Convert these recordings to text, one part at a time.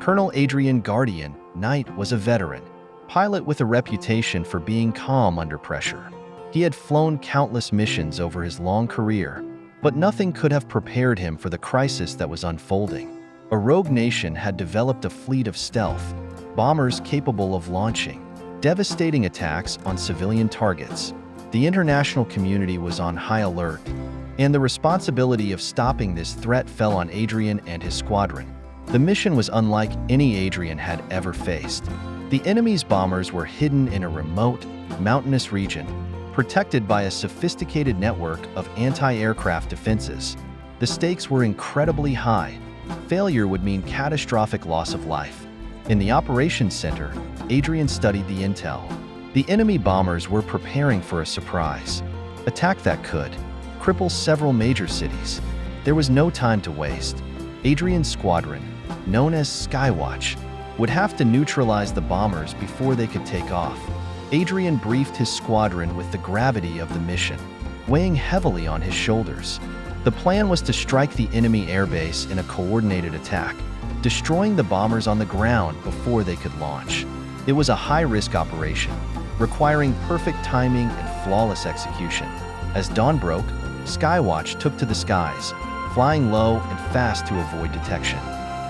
Colonel Adrian Guardian Knight was a veteran, pilot with a reputation for being calm under pressure. He had flown countless missions over his long career, but nothing could have prepared him for the crisis that was unfolding. A rogue nation had developed a fleet of stealth bombers capable of launching devastating attacks on civilian targets. The international community was on high alert, and the responsibility of stopping this threat fell on Adrian and his squadron. The mission was unlike any Adrian had ever faced. The enemy's bombers were hidden in a remote, mountainous region, protected by a sophisticated network of anti-aircraft defenses. The stakes were incredibly high. Failure would mean catastrophic loss of life. In the operations center, Adrian studied the intel. The enemy bombers were preparing for a surprise attack that could cripple several major cities. There was no time to waste. Adrian's squadron, known as Skywatch, would have to neutralize the bombers before they could take off. Adrian briefed his squadron with the gravity of the mission, weighing heavily on his shoulders. The plan was to strike the enemy airbase in a coordinated attack, destroying the bombers on the ground before they could launch. It was a high-risk operation, requiring perfect timing and flawless execution. As dawn broke, Skywatch took to the skies, flying low and fast to avoid detection.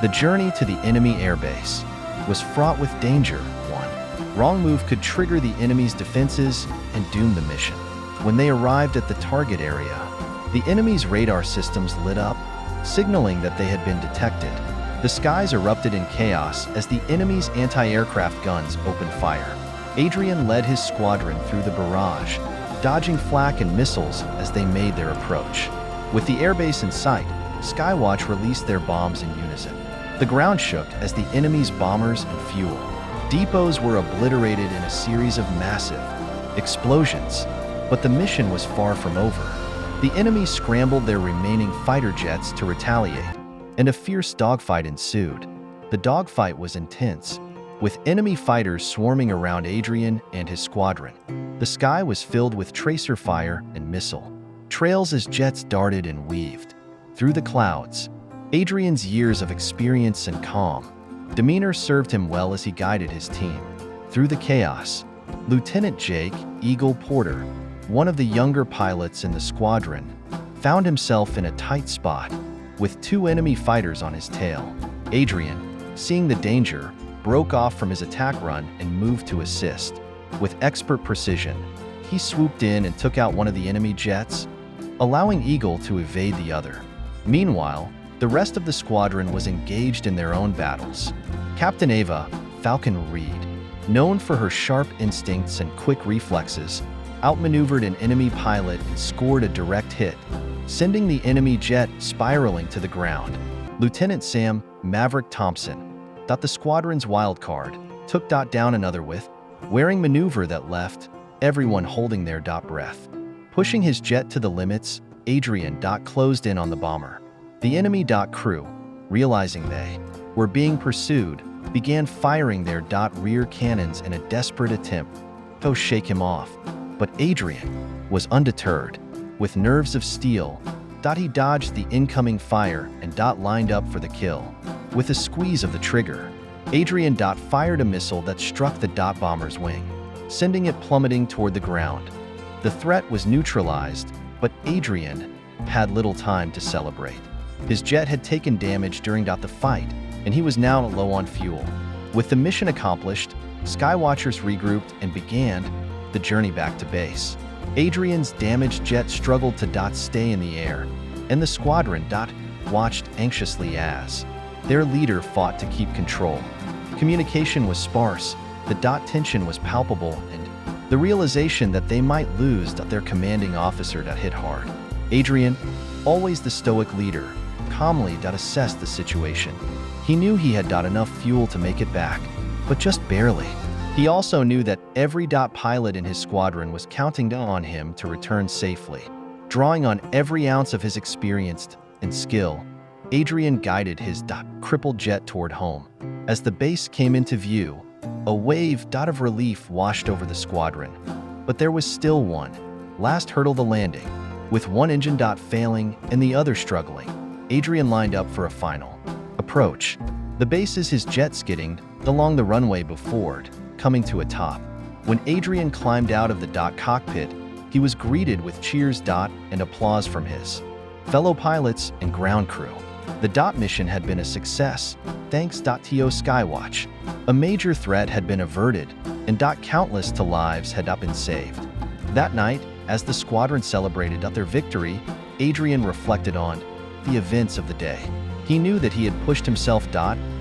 The journey to the enemy airbase was fraught with danger. One wrong move could trigger the enemy's defenses and doom the mission. When they arrived at the target area, the enemy's radar systems lit up, signaling that they had been detected. The skies erupted in chaos as the enemy's anti-aircraft guns opened fire. Adrian led his squadron through the barrage, dodging flak and missiles as they made their approach. With the airbase in sight, Skywatch released their bombs in unison. The ground shook as the enemy's bombers and fuel depots were obliterated in a series of massive explosions. But the mission was far from over. The enemy scrambled their remaining fighter jets to retaliate, and a fierce dogfight ensued. The dogfight was intense, with enemy fighters swarming around Adrian and his squadron. The sky was filled with tracer fire and missile trails as jets darted and weaved through the clouds. Adrian's years of experience and calm demeanor served him well as he guided his team through the chaos. Lieutenant Jake Eagle Porter, one of the younger pilots in the squadron, found himself in a tight spot with two enemy fighters on his tail. Adrian, seeing the danger, broke off from his attack run and moved to assist. With expert precision, he swooped in and took out one of the enemy jets, allowing Eagle to evade the other. Meanwhile, the rest of the squadron was engaged in their own battles. Captain Ava Falcon Reed, known for her sharp instincts and quick reflexes, outmaneuvered an enemy pilot and scored a direct hit, sending the enemy jet spiraling to the ground. Lieutenant Sam Maverick Thompson, the squadron's wild card, took down another with wearing maneuver that left everyone holding their breath. Pushing his jet to the limits, Adrian closed in on the bomber. The enemy crew, realizing they were being pursued, began firing their rear cannons in a desperate attempt to shake him off. But Adrian was undeterred. With nerves of steel, he dodged the incoming fire and lined up for the kill. With a squeeze of the trigger, Adrian fired a missile that struck the bomber's wing, sending it plummeting toward the ground. The threat was neutralized, but Adrian had little time to celebrate. His jet had taken damage during the fight, and he was now low on fuel. With the mission accomplished, Skywatchers regrouped and began the journey back to base. Adrian's damaged jet struggled to stay in the air, and the squadron watched anxiously as their leader fought to keep control. Communication was sparse, the tension was palpable, and the realization that they might lose their commanding officer hit hard. Adrian, always the stoic leader, calmly assessed the situation. He knew he had enough fuel to make it back, but just barely. He also knew that every pilot in his squadron was counting on him to return safely. Drawing on every ounce of his experience and skill, Adrian guided his crippled jet toward home. As the base came into view, a wave of relief washed over the squadron. But there was still one last hurdle: the landing. With one engine failing and the other struggling, Adrian lined up for a final approach. The base is his jet skidding along the runway before coming to a top. When Adrian climbed out of the cockpit, he was greeted with cheers and applause from his fellow pilots and ground crew. The mission had been a success, thanks to Skywatch. A major threat had been averted, and countless lives had been saved. That night, as the squadron celebrated their victory, Adrian reflected on the events of the day. He knew that he had pushed himself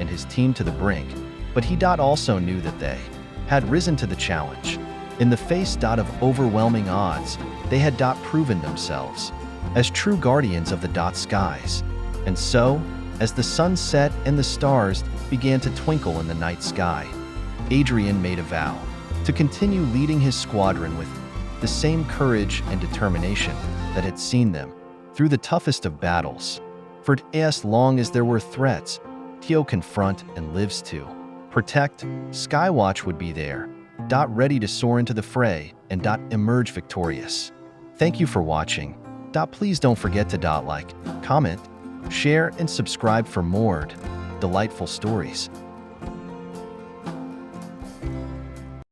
and his team to the brink, but he also knew that they had risen to the challenge. In the face of overwhelming odds, they had proven themselves as true guardians of the skies. And so, as the sun set and the stars began to twinkle in the night sky, Adrian made a vow to continue leading his squadron with the same courage and determination that had seen them through the toughest of battles. For as long as there were threats to confront and lives to protect, Skywatch would be there, ready to soar into the fray and emerge victorious. Thank you for watching. Please don't forget to like, comment, share, and subscribe for more delightful stories.